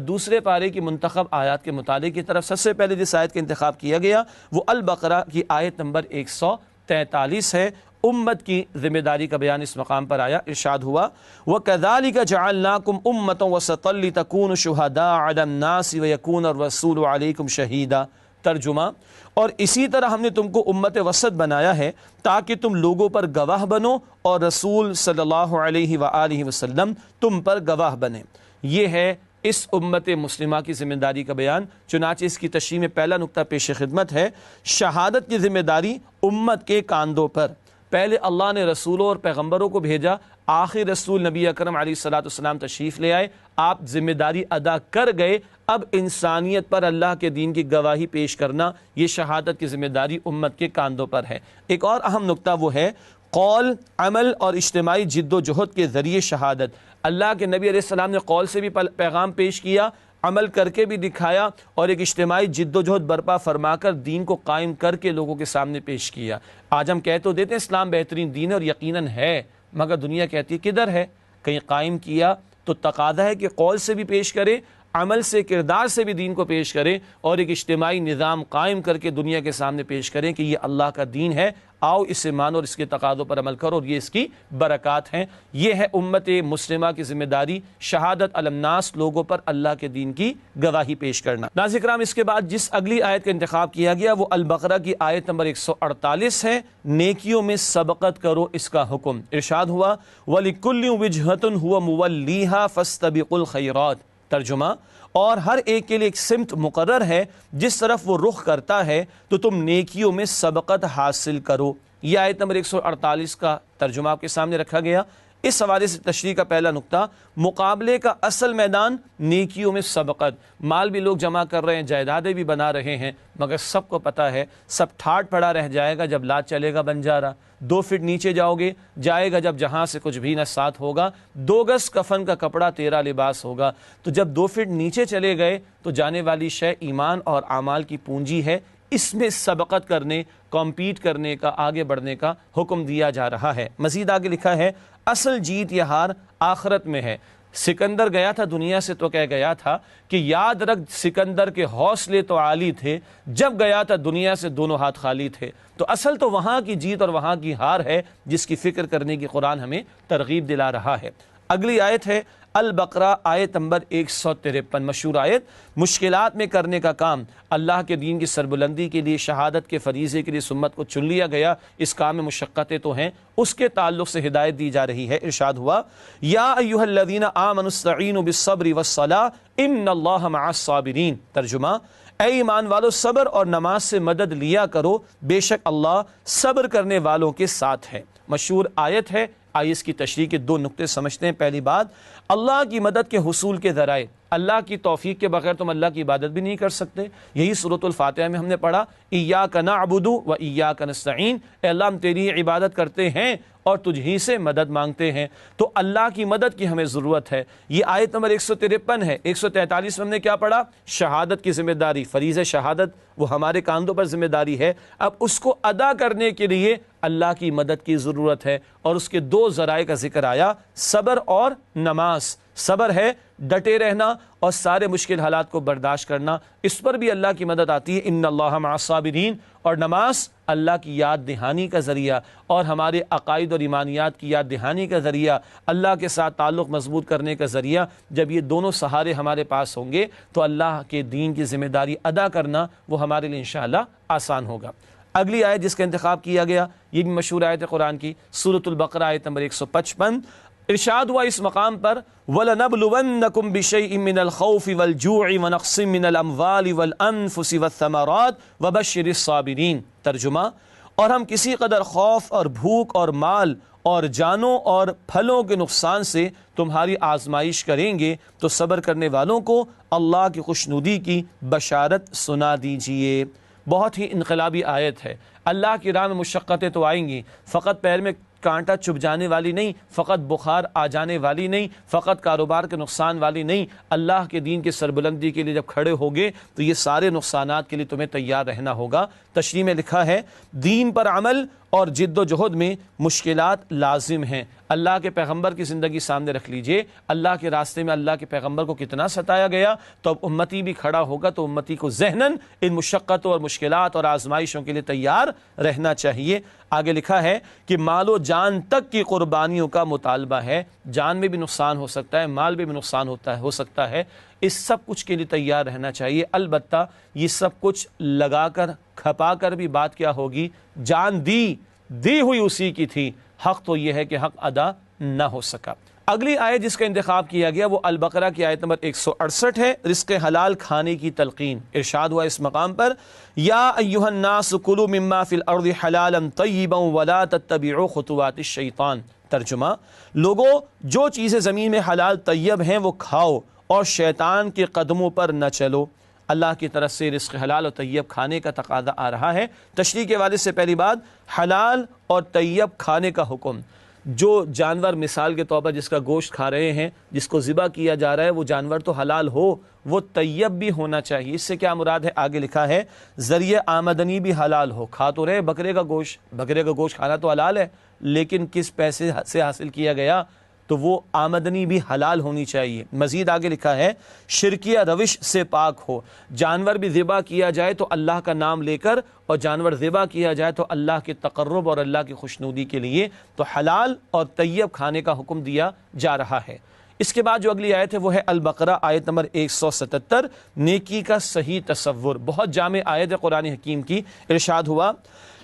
دوسرے پارے کی منتخب آیات کے مطالعے کی طرف۔ سب سے پہلے جس آیت کا انتخاب کیا گیا وہ البقرہ کی آیت نمبر 143 ہے۔ امت کی ذمہ داری کا بیان اس مقام پر آیا۔ ارشاد ہوا وَكَذَلِكَ جَعَلْنَاكُمْ أُمَّةً وَسَطًا لِتَكُونُوا شُهَدَاءَ عَلَى النَّاسِ وَيَكُونَ الرَّسُولُ عَلَيْكُمْ شَهِيدًا۔ ترجمہ، اور اسی طرح ہم نے تم کو امت وسط بنایا ہے تاکہ تم لوگوں پر گواہ بنو اور رسول صلی اللہ علیہ وآلہ وسلم تم پر گواہ بنے۔ یہ ہے اس امت مسلمہ کی ذمہ داری کا بیان۔ چنانچہ اس کی تشریح میں پہلا نقطہ پیش خدمت ہے، شہادت کی ذمہ داری امت کے کاندھوں پر۔ پہلے اللہ نے رسولوں اور پیغمبروں کو بھیجا، آخر رسول نبی اکرم علیہ الصلوۃ والسلام تشریف لے آئے، آپ ذمہ داری ادا کر گئے، اب انسانیت پر اللہ کے دین کی گواہی پیش کرنا، یہ شہادت کی ذمہ داری امت کے کاندھوں پر ہے۔ ایک اور اہم نقطہ وہ ہے قول، عمل اور اجتماعی جد و جہد کے ذریعے شہادت۔ اللہ کے نبی علیہ السلام نے قول سے بھی پیغام پیش کیا، عمل کر کے بھی دکھایا، اور ایک اجتماعی جد و جہد برپا فرما کر دین کو قائم کر کے لوگوں کے سامنے پیش کیا۔ آج ہم کہہ تو دیتے ہیں اسلام بہترین دین ہے، اور یقیناً ہے، مگر دنیا کہتی ہے کدھر ہے؟ کہیں قائم کیا تو تقاضا ہے کہ قول سے بھی پیش کرے، عمل سے، کردار سے بھی دین کو پیش کرے، اور ایک اجتماعی نظام قائم کر کے دنیا کے سامنے پیش کریں کہ یہ اللہ کا دین ہے، آؤ اسے مانو اور اس کے تقاضوں پر عمل کرو، اور یہ اس کی برکات ہیں۔ یہ ہے امت مسلمہ کی ذمہ داری، شہادت علی الناس، لوگوں پر اللہ کے دین کی گواہی پیش کرنا۔ ناظرین کرام، اس کے بعد جس اگلی آیت کا انتخاب کیا گیا وہ البقرہ کی آیت نمبر 148 ہے، نیکیوں میں سبقت کرو، اس کا حکم۔ ارشاد ہوا وَلِكُلِّ وِجْهَةٌ هُوَ مُوَلِّيهَا فَاسْتَبِقُوا الْخَيْرَاتِ، ترجمہ، اور ہر ایک کے لیے ایک سمت مقرر ہے جس طرف وہ رخ کرتا ہے تو تم نیکیوں میں سبقت حاصل کرو۔ یہ آیت نمبر 148 کا ترجمہ آپ کے سامنے رکھا گیا۔ اس حوالے سے تشریح کا پہلا نقطہ، مقابلے کا اصل میدان نیکیوں میں سبقت۔ مال بھی لوگ جمع کر رہے ہیں، جائیدادیں بھی بنا رہے ہیں، مگر سب کو پتہ ہے سب ٹھاٹ پڑا رہ جائے گا جب لات چلے گا بنجارہ۔ 2 فٹ نیچے جاؤ گے، جائے گا جب جہاں سے کچھ بھی نہ ساتھ ہوگا۔ 2 گز کفن کا کپڑا تیرا لباس ہوگا۔ تو جب 2 فٹ نیچے چلے گئے تو جانے والی شے ایمان اور اعمال کی پونجی ہے، اس میں سبقت کرنے، کمپیٹ کرنے کا، آگے بڑھنے کا حکم دیا جا رہا ہے۔ مزید آگے لکھا ہے اصل جیت یا ہار آخرت میں ہے۔ سکندر گیا تھا دنیا سے تو کہہ گیا تھا کہ یاد رکھ سکندر کے حوصلے تو عالی تھے، جب گیا تھا دنیا سے دونوں ہاتھ خالی تھے۔ تو اصل تو وہاں کی جیت اور وہاں کی ہار ہے جس کی فکر کرنے کی قرآن ہمیں ترغیب دلا رہا ہے۔ اگلی آیت ہے البقرہ آیت نمبر 153، مشہور آیت۔ مشکلات میں کرنے کا کام، اللہ کے دین کی سربلندی کے لیے، شہادت کے فریضے کے لیے سمت کو چن لیا گیا، اس کام میں مشقتیں تو ہیں، اس کے تعلق سے ہدایت دی جا رہی ہے۔ ارشاد ہوا یا ایھا الذین آمنوا استعینوا بالصبر والصلاۃ ان اللہ مع الصابرین، ترجمہ، اے ایمان والو صبر اور نماز سے مدد لیا کرو، بے شک اللہ صبر کرنے والوں کے ساتھ ہے۔ مشہور آیت ہے۔ آئیے اس کی تشریح کے 2 نقطے سمجھتے ہیں۔ پہلی بات، اللہ کی مدد کے حصول کے ذرائع، اللہ کی توفیق کے بغیر تم اللہ کی عبادت بھی نہیں کر سکتے۔ یہی سورۃ الفاتحہ میں ہم نے پڑھا ایاک نعبد و ایاک نستعین، اے اللہ ہم تیری عبادت کرتے ہیں اور تجھ ہی سے مدد مانگتے ہیں۔ تو اللہ کی مدد کی ہمیں ضرورت ہے۔ یہ آیت نمبر 153 ہے۔ 143 میں ہم نے کیا پڑھا؟ شہادت کی ذمہ داری، فریضہ شہادت وہ ہمارے کاندھوں پر ذمہ داری ہے۔ اب اس کو ادا کرنے کے لیے اللہ کی مدد کی ضرورت ہے، اور اس کے 2 ذرائع کا ذکر آیا، صبر اور نماز۔ صبر ہے ڈٹے رہنا اور سارے مشکل حالات کو برداشت کرنا، اس پر بھی اللہ کی مدد آتی ہے، ان اللہ مع الصابرین۔ اور نماز اللہ کی یاد دہانی کا ذریعہ اور ہمارے عقائد اور ایمانیات کی یاد دہانی کا ذریعہ، اللہ کے ساتھ تعلق مضبوط کرنے کا ذریعہ۔ جب یہ دونوں سہارے ہمارے پاس ہوں گے تو اللہ کے دین کی ذمہ داری ادا کرنا وہ ہمارے لیے انشاءاللہ آسان ہوگا۔ اگلی آیت جس کا انتخاب کیا گیا یہ بھی مشہور آیت ہے قرآن کی، سورۃ البقرہ آیت نمبر 155۔ ارشاد ہوا اس مقام پر وَلَنَبْلُوَنَّكُمْ بِشَيْءٍ مِّنَ الْخَوْفِ وَالْجُوعِ وَنَقْصٍ مِّنَ الْأَمْوَالِ وَالْأَنفُسِ وَالثَّمَرَاتِ وَبَشِّرِ الصَّابِرِينَ، ترجمہ، اور ہم کسی قدر خوف اور بھوک اور مال اور جانوں اور پھلوں کے نقصان سے تمہاری آزمائش کریں گے تو صبر کرنے والوں کو اللہ کی خوشنودی کی بشارت سنا دیجئے۔ بہت ہی انقلابی آیت ہے۔ اللہ کی راہ میں مشقتیں تو آئیں گی، فقط پیر میں کانٹا چبھ جانے والی نہیں، فقط بخار آ جانے والی نہیں، فقط کاروبار کے نقصان والی نہیں۔ اللہ کے دین کی سربلندی کے لیے جب کھڑے ہوگے تو یہ سارے نقصانات کے لیے تمہیں تیار رہنا ہوگا۔ تشریح میں لکھا ہے دین پر عمل اور جد و جہد میں مشکلات لازم ہیں۔ اللہ کے پیغمبر کی زندگی سامنے رکھ لیجئے، اللہ کے راستے میں اللہ کے پیغمبر کو کتنا ستایا گیا، تو اب امتی بھی کھڑا ہوگا تو امتی کو ذہناً ان مشقتوں اور مشکلات اور آزمائشوں کے لیے تیار رہنا چاہیے۔ آگے لکھا ہے کہ مال و جان تک کی قربانیوں کا مطالبہ ہے۔ جان میں بھی نقصان ہو سکتا ہے، مال میں بھی نقصان ہو سکتا ہے، اس سب کچھ کے لیے تیار رہنا چاہیے۔ البتہ یہ سب کچھ لگا کر کھپا کر بھی بات کیا ہوگی، جان دی ہوئی اسی کی تھی، حق تو یہ ہے کہ حق ادا نہ ہو سکا۔ اگلی آیت جس کا انتخاب کیا گیا وہ البقرہ کی آیت نمبر 168 ہے، رزق حلال کھانے کی تلقین۔ ارشاد ہوا اس مقام پر، یا ایھا الناس کلوا مما فی الارض حلالا طیبا ولا تتبعوا خطوات الشیطان۔ ترجمہ، لوگوں جو چیزیں زمین میں حلال طیب ہیں وہ کھاؤ اور شیطان کے قدموں پر نہ چلو۔ اللہ کی طرف سے رزق حلال اور طیب کھانے کا تقاضا آ رہا ہے۔ تشریح کے والد سے پہلی بات، حلال اور طیب کھانے کا حکم۔ جو جانور مثال کے طور پر جس کا گوشت کھا رہے ہیں، جس کو ذبح کیا جا رہا ہے، وہ جانور تو حلال ہو، وہ طیب بھی ہونا چاہیے۔ اس سے کیا مراد ہے؟ آگے لکھا ہے ذریعہ آمدنی بھی حلال ہو۔ کھا تو رہے بکرے کا گوشت کھانا تو حلال ہے، لیکن کس پیسے سے حاصل کیا گیا، تو وہ آمدنی بھی حلال ہونی چاہیے۔ مزید آگے لکھا ہے شرکیہ روش سے پاک ہو۔ جانور بھی ذبح کیا جائے تو اللہ کا نام لے کر، اور جانور ذبح کیا جائے تو اللہ کے تقرب اور اللہ کی خوشنودی کے لیے، تو حلال اور طیب کھانے کا حکم دیا جا رہا ہے۔ اس کے بعد جو اگلی آیت ہے وہ ہے البقرہ آیت نمبر 177، نیکی کا صحیح تصور۔ بہت جامع آیت ہے قرآن حکیم کی۔ ارشاد ہوا،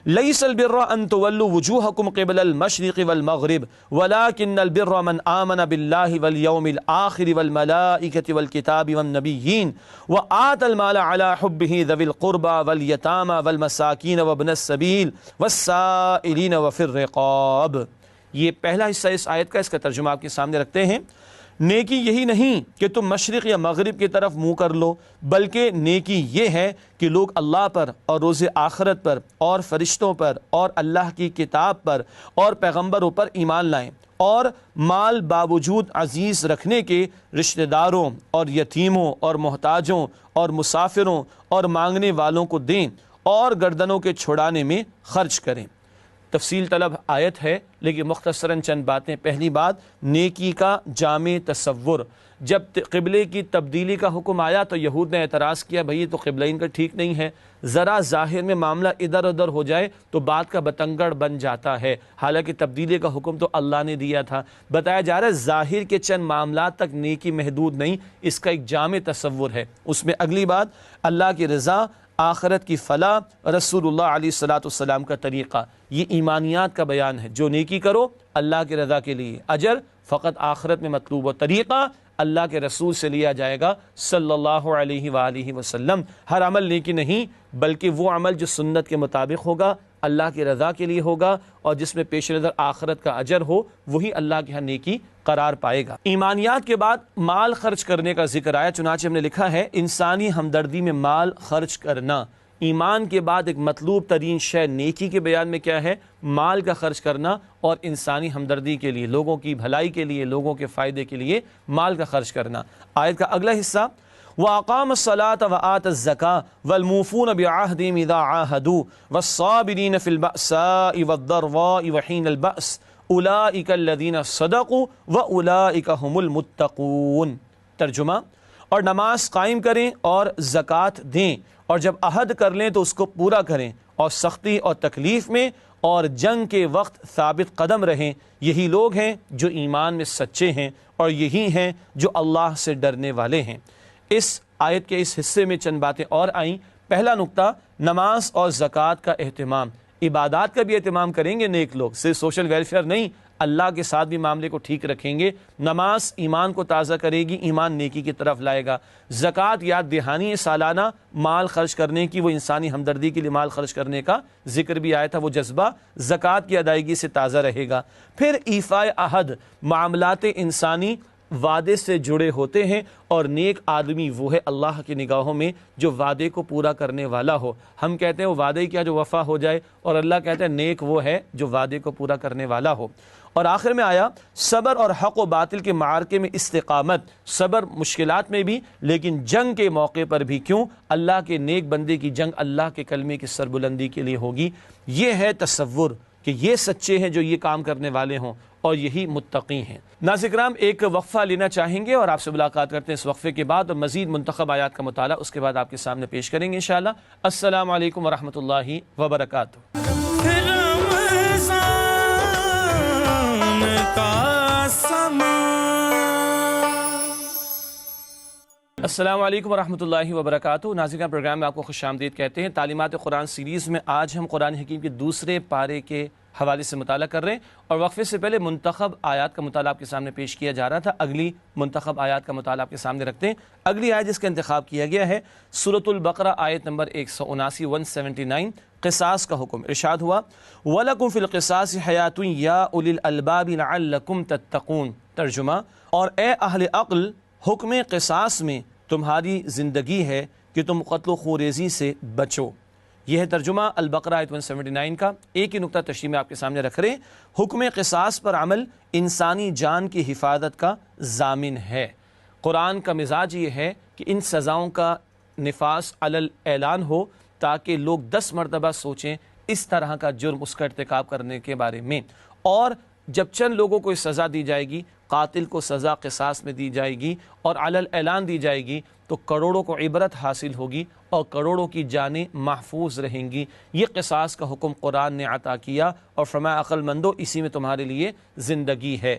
لیس البر ان تولوا وجوہکم قبل المشرق والمغرب ولکن البر من آمن باللہ والیوم الآخر والملائکۃ والکتاب والنبیین وآتى المال على حبہ ذوی القربى والیتامى والمساکین وابن السبیل والسائلین وفی الرقاب۔ یہ پہلا حصہ اس آیت کا، اس کا ترجمہ آپ کے سامنے رکھتے ہیں۔ نیکی یہی نہیں کہ تم مشرق یا مغرب کی طرف منہ کر لو، بلکہ نیکی یہ ہے کہ لوگ اللہ پر اور روز آخرت پر اور فرشتوں پر اور اللہ کی کتاب پر اور پیغمبروں پر ایمان لائیں، اور مال باوجود عزیز رکھنے کے رشتہ داروں اور یتیموں اور محتاجوں اور مسافروں اور مانگنے والوں کو دیں، اور گردنوں کے چھڑانے میں خرچ کریں۔ تفصیل طلب آیت ہے لیکن مختصراً چند باتیں۔ پہلی بات، نیکی کا جامع تصور۔ جب قبلے کی تبدیلی کا حکم آیا تو یہود نے اعتراض کیا، بھئی یہ تو قبلہ ان کا ٹھیک نہیں ہے، ذرا ظاہر میں معاملہ ادھر ادھر ہو جائے تو بات کا بتنگڑ بن جاتا ہے، حالانکہ تبدیلی کا حکم تو اللہ نے دیا تھا۔ بتایا جا رہا ہے ظاہر کے چند معاملات تک نیکی محدود نہیں، اس کا ایک جامع تصور ہے۔ اس میں اگلی بات، اللہ کی رضا، آخرت کی فلاح، رسول اللہ علیہ السلام کا طریقہ، یہ ایمانیات کا بیان ہے۔ جو نیکی کرو اللہ کی رضا کے لیے، اجر فقط آخرت میں مطلوب، و طریقہ اللہ کے رسول سے لیا جائے گا صلی اللہ علیہ وآلہ وسلم۔ ہر عمل نیکی نہیں، بلکہ وہ عمل جو سنت کے مطابق ہوگا، اللہ کی رضا کے لیے ہوگا، اور جس میں پیش نظر آخرت کا اجر ہو، وہی اللہ کے ہاں نیکی قرار پائے گا۔ ایمانیات کے بعد مال خرچ کرنے کا ذکر آیا، چنانچہ ہم نے لکھا ہے انسانی ہمدردی میں مال خرچ کرنا۔ ایمان کے بعد ایک مطلوب ترین شے نیکی کے بیان میں کیا ہے؟ مال کا خرچ کرنا، اور انسانی ہمدردی کے لیے، لوگوں کی بھلائی کے لیے، لوگوں کے فائدے کے لیے مال کا خرچ کرنا۔ آیت کا اگلا حصہ، وَأَقَامَ الصَّلَاةَ وَآتَى الزَّكَاةَ وَالْمُوفُونَ بِعَهْدِهِمْ إِذَا عَاهَدُوا وَالصَّابِرِينَ فِي الْبَأْسَاءِ وَالضَّرَّاءِ وَحِينَ الْبَأْسِ أُولَئِكَ الَّذِينَ صَدَقُوا وَأُولَئِكَ هُمُ الْمُتَّقُونَ۔ ترجمہ، اور نماز قائم کریں اور زکوٰۃ دیں، اور جب عہد کر لیں تو اس کو پورا کریں، اور سختی اور تکلیف میں اور جنگ کے وقت ثابت قدم رہیں۔ یہی لوگ ہیں جو ایمان میں سچے ہیں، اور یہی ہیں جو اللہ سے ڈرنے والے ہیں۔ اس آیت کے اس حصے میں چند باتیں اور آئیں۔ پہلا نقطہ، نماز اور زکوٰۃ کا اہتمام۔ عبادات کا بھی اہتمام کریں گے نیک لوگ، صرف سوشل ویلفیئر نہیں، اللہ کے ساتھ بھی معاملے کو ٹھیک رکھیں گے۔ نماز ایمان کو تازہ کرے گی، ایمان نیکی کی طرف لائے گا۔ زکوٰۃ یاد دہانی ہے سالانہ مال خرچ کرنے کی، وہ انسانی ہمدردی کے لیے مال خرچ کرنے کا ذکر بھی آیا تھا، وہ جذبہ زکوٰۃ کی ادائیگی سے تازہ رہے گا۔ پھر ایفاء عہد، معاملات انسانی وعدے سے جڑے ہوتے ہیں، اور نیک آدمی وہ ہے اللہ کی نگاہوں میں جو وعدے کو پورا کرنے والا ہو۔ ہم کہتے ہیں وہ وعدے کیا جو وفا ہو جائے، اور اللہ کہتے ہیں نیک وہ ہے جو وعدے کو پورا کرنے والا ہو۔ اور آخر میں آیا صبر اور حق و باطل کے معرکے میں استقامت۔ صبر مشکلات میں بھی، لیکن جنگ کے موقع پر بھی۔ کیوں؟ اللہ کے نیک بندے کی جنگ اللہ کے کلمے کی سربلندی کے لیے ہوگی۔ یہ ہے تصور کہ یہ سچے ہیں جو یہ کام کرنے والے ہوں، اور یہی متقی ہیں۔ ناظرین کرام، ایک وقفہ لینا چاہیں گے اور آپ سے ملاقات کرتے ہیں اس وقفے کے بعد، اور مزید منتخب آیات کا مطالعہ اس کے بعد آپ کے سامنے پیش کریں گے انشاءاللہ۔ السلام علیکم ورحمۃ اللہ وبرکاتہ۔ السلام علیکم ورحمۃ اللہ وبرکاتہ۔ ناظرین، پروگرام میں آپ کو خوش آمدید کہتے ہیں۔ تعلیمات قرآن سیریز میں آج ہم قرآن حکیم کے دوسرے پارے کے حوالے سے مطالعہ کر رہے ہیں، اور وقفے سے پہلے منتخب آیات کا مطالعہ آپ کے سامنے پیش کیا جا رہا تھا۔ اگلی منتخب آیات کا مطالعہ آپ کے سامنے رکھتے ہیں۔ اگلی آیت جس کا انتخاب کیا گیا ہے سورۃ البقرہ آیت نمبر 179 179، قصاص کا حکم۔ ارشاد ہوا وَلَكُمْ فِي الْقِصَاصِ حَيَاةٌ يَا أُولِي الْأَلْبَابِ لَعَلَّكُمْ تَتَّقُونَ۔ ترجمہ، اور اے اہل عقل، حکم قصاص میں تمہاری زندگی ہے کہ تم قتل و خوریزی سے بچو۔ یہ ہے ترجمہ البقرہ آیت 179 کا۔ ایک ہی نقطہ تشریح میں آپ کے سامنے رکھ رہے ہیں۔ حکم قصاص پر عمل انسانی جان کی حفاظت کا ضامن ہے۔ قرآن کا مزاج یہ ہے کہ ان سزاؤں کا نفاذ علی الاعلان ہو، تاکہ لوگ 10 مرتبہ سوچیں اس طرح کا جرم اس کا ارتکاب کرنے کے بارے میں، اور جب چند لوگوں کو اس سزا دی جائے گی، قاتل کو سزا قصاص میں دی جائے گی اور علی الاعلان دی جائے گی، تو کروڑوں کو عبرت حاصل ہوگی اور کروڑوں کی جانیں محفوظ رہیں گی۔ یہ قصاص کا حکم قرآن نے عطا کیا اور فرمایا عقل مندو، اسی میں تمہارے لیے زندگی ہے۔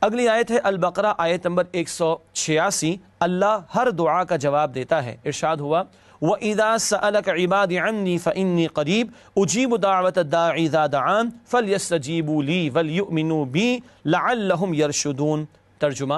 اگلی آیت ہے البقرہ آیت نمبر 186۔ اللہ ہر دعا کا جواب دیتا ہے۔ ارشاد ہوا وَإِذَا سَأَلَكَ عِبَادِي عَنِّي فَإِنِّي قَرِيبٌ أُجِيبُ دَعْوَةَ الدَّاعِ إِذَا دَعَانِ فَلْيَسْتَجِيبُوا لِي وَلْيُؤْمِنُوا بِي لَعَلَّهُمْ يَرْشُدُونَ۔ ترجمہ،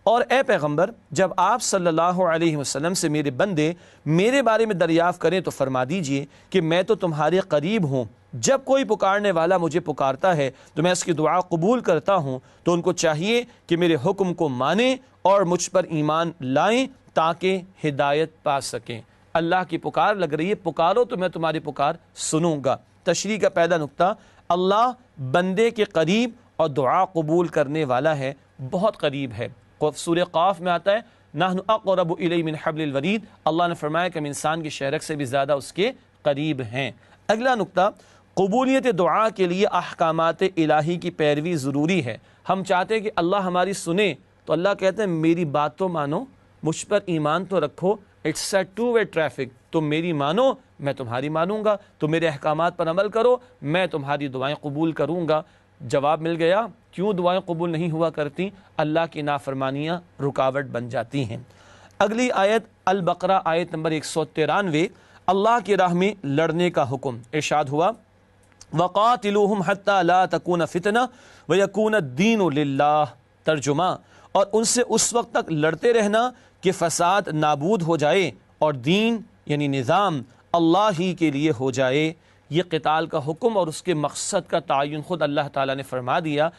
اور اے پیغمبر، جب آپ صلی اللہ علیہ وسلم سے میرے بندے میرے بارے میں دریافت کریں تو فرما دیجئے کہ میں تو تمہارے قریب ہوں، جب کوئی پکارنے والا مجھے پکارتا ہے تو میں اس کی دعا قبول کرتا ہوں، تو ان کو چاہیے کہ میرے حکم کو مانیں اور مجھ پر ایمان لائیں تاکہ ہدایت پا سکیں۔ اللہ کی پکار لگ رہی ہے، پکارو تو میں تمہاری پکار سنوں گا۔ تشریح کا پہلا نقطہ، اللہ بندے کے قریب اور دعا قبول کرنے والا ہے، بہت قریب ہے۔ سورہ قاف میں آتا ہے نحن اقرب الیہ من حبل الورید، اللہ نے فرمایا کہ ہم انسان کی شہرک سے بھی زیادہ اس کے قریب ہیں۔ اگلا نقطہ، قبولیت دعا کے لیے احکامات الہی کی پیروی ضروری ہے۔ ہم چاہتے ہیں کہ اللہ ہماری سنے، تو اللہ کہتے ہیں میری بات تو مانو، مجھ پر ایمان تو رکھو، it's a two way traffic, تم میری مانو میں تمہاری مانوں گا، تم میرے احکامات پر عمل کرو، میں تمہاری دعائیں قبول کروں گا۔ جواب مل گیا، کیوں دعائیں قبول نہیں ہوا کرتی؟ اللہ کی نافرمانیاں رکاوٹ بن جاتی ہیں۔ اگلی آیت البقرہ آیت نمبر 193، اللہ کی راہ میں لڑنے کا حکم۔ ارشاد ہوا وَقَاتِلُوهُمْ حَتَّى لَا تَكُونَ فِتْنَةٌ وَيَكُونَ الدِّينُ لِلَّهِ۔ ترجمہ، اور ان سے اس وقت تک لڑتے رہنا کہ فساد نابود ہو جائے اور دین یعنی نظام اللہ ہی کے لیے ہو جائے۔ یہ قتال کا حکم اور اس کے مقصد کا تعین خود اللہ تعالیٰ نے فرما دیا۔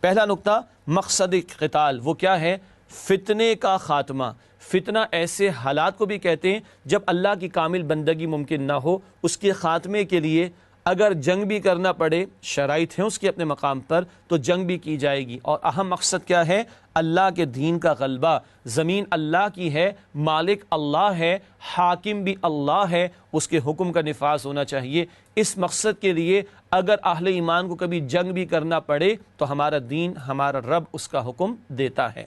پہلا نقطہ، مقصد قتال وہ کیا ہے؟ فتنے کا خاتمہ۔ فتنہ ایسے حالات کو بھی کہتے ہیں جب اللہ کی کامل بندگی ممکن نہ ہو، اس کے خاتمے کے لیے اگر جنگ بھی کرنا پڑے، شرائط ہیں اس کے اپنے مقام پر، تو جنگ بھی کی جائے گی۔ اور اہم مقصد کیا ہے؟ اللہ کے دین کا غلبہ۔ زمین اللہ کی ہے، مالک اللہ ہے، حاکم بھی اللہ ہے، اس کے حکم کا نفاذ ہونا چاہیے۔ اس مقصد کے لیے اگر اہل ایمان کو کبھی جنگ بھی کرنا پڑے تو ہمارا دین، ہمارا رب اس کا حکم دیتا ہے۔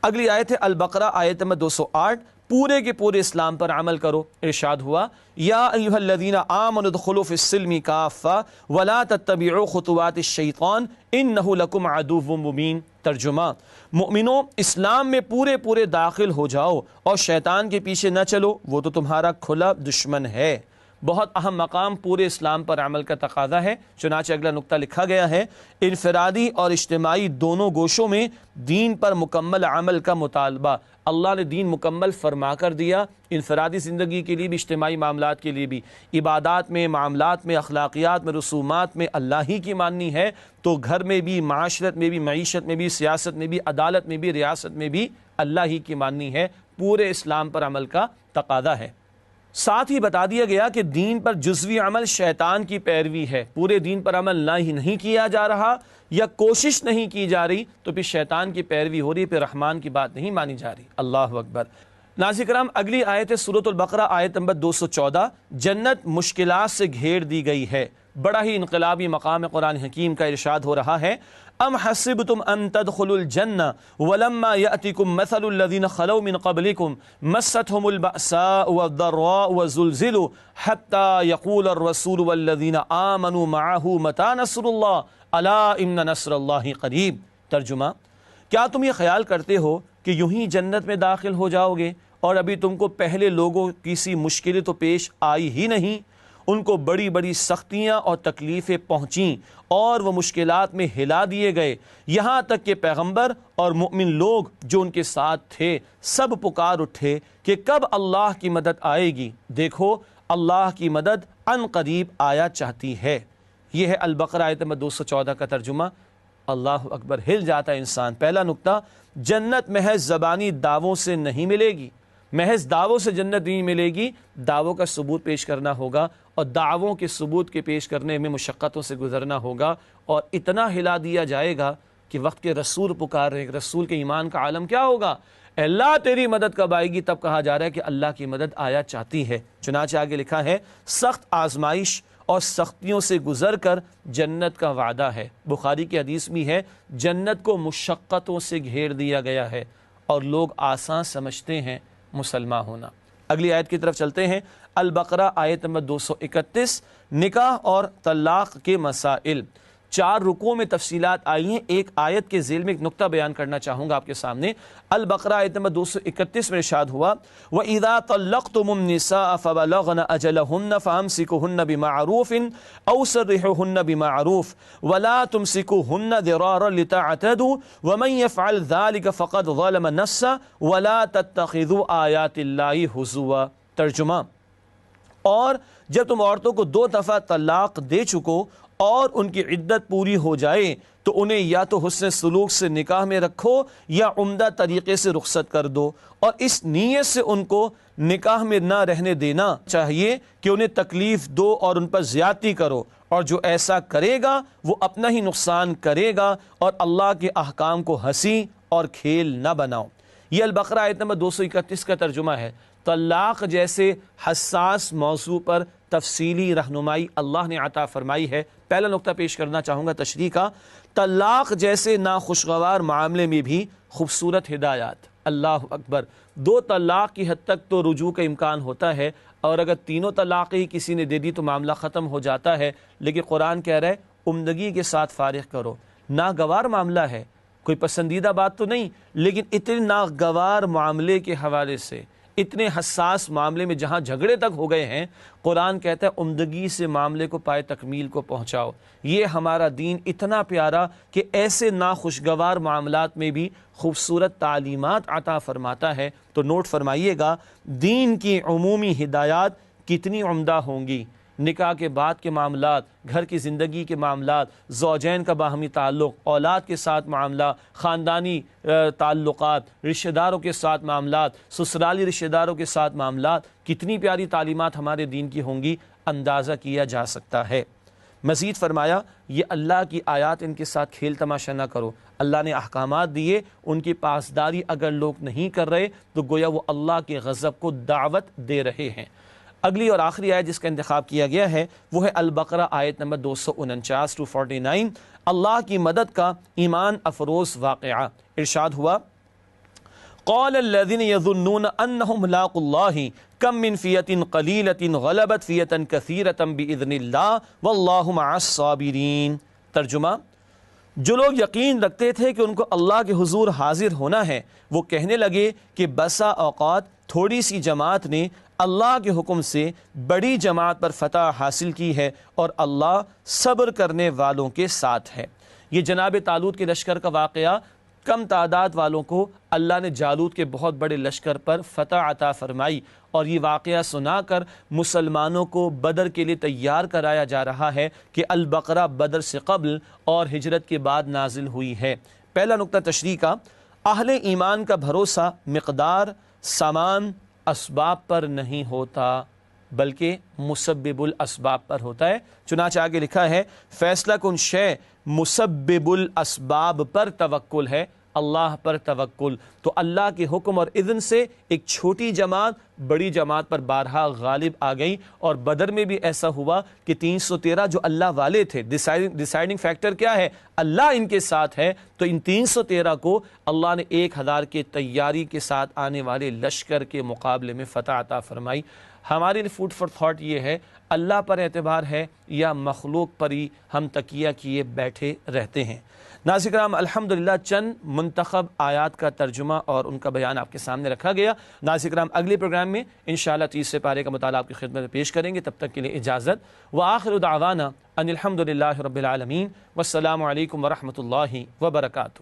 اگلی آیت ہے البقرہ آیت نمبر 208، پورے کے پورے اسلام پر عمل کرو۔ ارشاد ہوا یا ایھا الذین آمنوا ادخلوا فی السلم کافہ ولا تتبعوا خطوات الشیطان انہ لکم عدو مبین۔ ترجمہ، مؤمنوں اسلام میں پورے پورے داخل ہو جاؤ اور شیطان کے پیچھے نہ چلو، وہ تو تمہارا کھلا دشمن ہے۔ بہت اہم مقام پورے اسلام پر عمل کا تقاضا ہے، چنانچہ اگلا نقطہ لکھا گیا ہے انفرادی اور اجتماعی دونوں گوشوں میں دین پر مکمل عمل کا مطالبہ۔ اللہ نے دین مکمل فرما کر دیا، انفرادی زندگی کے لیے بھی، اجتماعی معاملات کے لیے بھی۔ عبادات میں، معاملات میں، اخلاقیات میں، رسومات میں اللہ ہی کی ماننی ہے، تو گھر میں بھی، معاشرت میں بھی، معیشت میں بھی، سیاست میں بھی، عدالت میں بھی، ریاست میں بھی اللہ ہی کی ماننی ہے۔ پورے اسلام پر عمل کا تقاضا ہے۔ ساتھ ہی بتا دیا گیا کہ دین پر جزوی عمل شیطان کی پیروی ہے۔ پورے دین پر عمل نہ ہی نہیں کیا جا رہا یا کوشش نہیں کی جا رہی تو پھر شیطان کی پیروی ہو رہی، پھر رحمان کی بات نہیں مانی جا رہی۔ اللہ اکبر۔ ناظرین کرام، اگلی آیت ہے سورۃ البقرہ آیت نمبر 214۔ جنت مشکلات سے گھیر دی گئی ہے۔ بڑا ہی انقلابی مقام قرآن حکیم کا ارشاد ہو رہا ہے ام حسبتم ان تدخلوا الجنہ ولما یأتکم مثل الذین خلوا من قبلکم مستهم البأساء والضراء وزلزلوا حتى يقول الرسول والذین آمنوا معه متى نصر اللہ الا ان نصر اللہ قریب۔ ترجمہ، کیا تم یہ خیال کرتے ہو کہ یوں ہی جنت میں داخل ہو جاؤ گے اور ابھی تم کو پہلے لوگوں کی سی مشکلیں تو پیش آئی ہی نہیں، ان کو بڑی بڑی سختیاں اور تکلیفیں پہنچیں اور وہ مشکلات میں ہلا دیے گئے، یہاں تک کہ پیغمبر اور مؤمن لوگ جو ان کے ساتھ تھے سب پکار اٹھے کہ کب اللہ کی مدد آئے گی، دیکھو اللہ کی مدد ان قریب آیا چاہتی ہے۔ یہ ہے البقرہ آیت نمبر 214 کا ترجمہ۔ اللہ اکبر، ہل جاتا ہے انسان۔ پہلا نقطہ، جنت محض زبانی دعووں سے نہیں ملے گی، محض دعووں سے جنت نہیں ملے گی، دعووں کا ثبوت پیش کرنا ہوگا، اور دعووں کے ثبوت کے پیش کرنے میں مشقتوں سے گزرنا ہوگا، اور اتنا ہلا دیا جائے گا کہ وقت کے رسول پکار رہے ہیں، رسول کے ایمان کا عالم کیا ہوگا؟ اللہ تیری مدد کب آئے گی؟ تب کہا جا رہا ہے کہ اللہ کی مدد آیا چاہتی ہے۔ چنانچہ آگے لکھا ہے سخت آزمائش اور سختیوں سے گزر کر جنت کا وعدہ ہے۔ بخاری کی حدیث بھی ہے جنت کو مشقتوں سے گھیر دیا گیا ہے اور لوگ آسان سمجھتے ہیں مسلمان ہونا۔ اگلی آیت کی طرف چلتے ہیں، البقرہ آیت نمبر 231، نکاح اور طلاق کے مسائل۔ 4 رکوع میں تفصیلات آئی ہیں، ایک آیت کے ذیل میں ایک نقطہ بیان کرنا چاہوں گا آپ کے سامنے۔ البقرہ آیت نمبر 231 میں ارشاد ہوا وَإِذَا طَلَّقْتُمُ النِّسَاءَ فَبَلَغْنَ أَجَلَهُنَّ فَأَمْسِكُوهُنَّ بِمَعْرُوفٍ أَوْ سَرِّحُوهُنَّ بِمَعْرُوفٍ وَلَا تُمْسِكُوهُنَّ ضِرَارًا لِتَعْتَدُوا وَمَنْ يَفْعَلْ ذَلِكَ فَقَدْ ظَلَمَ نَفْسَهُ وَلَا تَتَّخِذُوا آيَاتِ اللَّهِ هُزُوًا۔ ترجمہ، اور جب تم عورتوں کو 2 دفعہ طلاق دے چکو اور ان کی عدت پوری ہو جائے تو انہیں یا تو حسن سلوک سے نکاح میں رکھو یا عمدہ طریقے سے رخصت کر دو، اور اس نیت سے ان کو نکاح میں نہ رہنے دینا چاہیے کہ انہیں تکلیف دو اور ان پر زیادتی کرو، اور جو ایسا کرے گا وہ اپنا ہی نقصان کرے گا، اور اللہ کے احکام کو ہنسی اور کھیل نہ بناؤ۔ یہ البقرہ آیت نمبر 231 کا ترجمہ ہے۔ طلاق جیسے حساس موضوع پر تفصیلی رہنمائی اللہ نے عطا فرمائی ہے۔ پہلا نقطہ پیش کرنا چاہوں گا تشریح کا، طلاق جیسے ناخوشگوار معاملے میں بھی خوبصورت ہدایات۔ اللہ اکبر، 2 طلاق کی حد تک تو رجوع کا امکان ہوتا ہے، اور اگر 3 طلاق ہی کسی نے دے دی تو معاملہ ختم ہو جاتا ہے، لیکن قرآن کہہ رہا ہے عمدگی کے ساتھ فارغ کرو۔ ناگوار معاملہ ہے، کوئی پسندیدہ بات تو نہیں، لیکن اتنے ناگوار معاملے کے حوالے سے، اتنے حساس معاملے میں جہاں جھگڑے تک ہو گئے ہیں، قرآن کہتا ہے عمدگی سے معاملے کو پائے تکمیل کو پہنچاؤ۔ یہ ہمارا دین اتنا پیارا کہ ایسے ناخوشگوار معاملات میں بھی خوبصورت تعلیمات عطا فرماتا ہے۔ تو نوٹ فرمائیے گا، دین کی عمومی ہدایات کتنی عمدہ ہوں گی۔ نکاح کے بعد کے معاملات، گھر کی زندگی کے معاملات، زوجین کا باہمی تعلق، اولاد کے ساتھ معاملہ، خاندانی تعلقات، رشتہ داروں کے ساتھ معاملات، سسرالی رشتہ داروں کے ساتھ معاملات، کتنی پیاری تعلیمات ہمارے دین کی ہوں گی، اندازہ کیا جا سکتا ہے۔ مزید فرمایا یہ اللہ کی آیات، ان کے ساتھ کھیل تماشا نہ کرو۔ اللہ نے احکامات دیے، ان کی پاسداری اگر لوگ نہیں کر رہے تو گویا وہ اللہ کے غضب کو دعوت دے رہے ہیں۔ اگلی اور آخری آیت جس کا انتخاب کیا گیا ہے وہ ہے البقرہ آیت نمبر 249 to 49، اللہ کی مدد کا ایمان افروز واقعہ۔ ارشاد ہوا قال الذين يظنون انهم ملاقو الله كم من فئة قليلة غلبت فئة كثيرة بإذن الله والله مع الصابرين۔ ترجمہ، جو لوگ یقین رکھتے تھے کہ ان کو اللہ کے حضور حاضر ہونا ہے، وہ کہنے لگے کہ بسا اوقات تھوڑی سی جماعت نے اللہ کے حکم سے بڑی جماعت پر فتح حاصل کی ہے، اور اللہ صبر کرنے والوں کے ساتھ ہے۔ یہ جناب طالوت کے لشکر کا واقعہ، کم تعداد والوں کو اللہ نے جالوت کے بہت بڑے لشکر پر فتح عطا فرمائی، اور یہ واقعہ سنا کر مسلمانوں کو بدر کے لیے تیار کرایا جا رہا ہے کہ البقرہ بدر سے قبل اور ہجرت کے بعد نازل ہوئی ہے۔ پہلا نقطہ تشریح کا، اہل ایمان کا بھروسہ مقدار، سامان، اسباب پر نہیں ہوتا بلکہ مسبب الاسباب پر ہوتا ہے۔ چنانچہ آگے لکھا ہے فیصلہ کن شے مسبب الاسباب پر توکل ہے، اللہ پر توکل۔ تو اللہ کے حکم اور اذن سے ایک چھوٹی جماعت بڑی جماعت پر بارہا غالب آ گئی، اور بدر میں بھی ایسا ہوا کہ 313 جو اللہ والے تھے، ڈیسائیڈنگ فیکٹر کیا ہے؟ اللہ ان کے ساتھ ہے، تو ان 313 کو اللہ نے 1000 کے تیاری کے ساتھ آنے والے لشکر کے مقابلے میں فتح عطا فرمائی۔ ہمارے لیے فوڈ فار تھاٹ یہ ہے، اللہ پر اعتبار ہے یا مخلوق پر ہی ہم تکیہ کیے بیٹھے رہتے ہیں؟ ناظرین کرام، الحمدللہ چند منتخب آیات کا ترجمہ اور ان کا بیان آپ کے سامنے رکھا گیا۔ ناظرین کرام، اگلے پروگرام میں انشاءاللہ 30 پارے کا مطالعہ آپ کی خدمت میں پیش کریں گے۔ تب تک کے لیے اجازت، وآخر دعوانا ان الحمدللہ رب العالمین، والسلام علیکم ورحمۃ اللہ وبرکاتہ۔